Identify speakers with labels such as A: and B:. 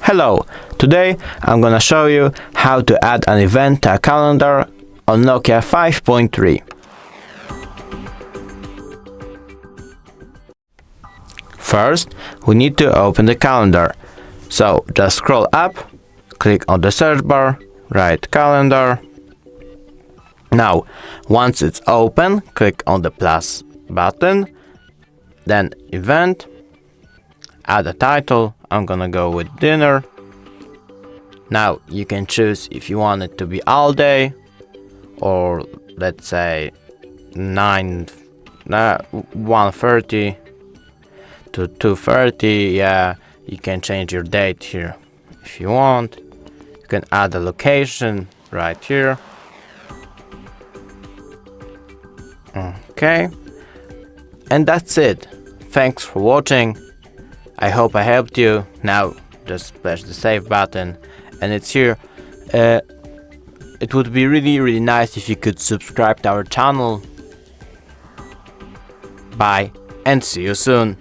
A: Hello, today I'm gonna show you how to add an event to a calendar on NOKIA 5.3. First, we need to open the calendar. So just scroll up, click on the search bar, write calendar. Now, once it's open, click on the plus button, then event, add a title. I'm gonna go with dinner. Now you can choose if you want it to be all day or let's say 1:30 to 2:30. Yeah, you can change your date here if you want. You can add a location right here. Okay, and that's it. Thanks for watching. I hope I helped you. Now just splash the save button and it's here. It would be really nice if you could subscribe to our channel. Bye and see you soon.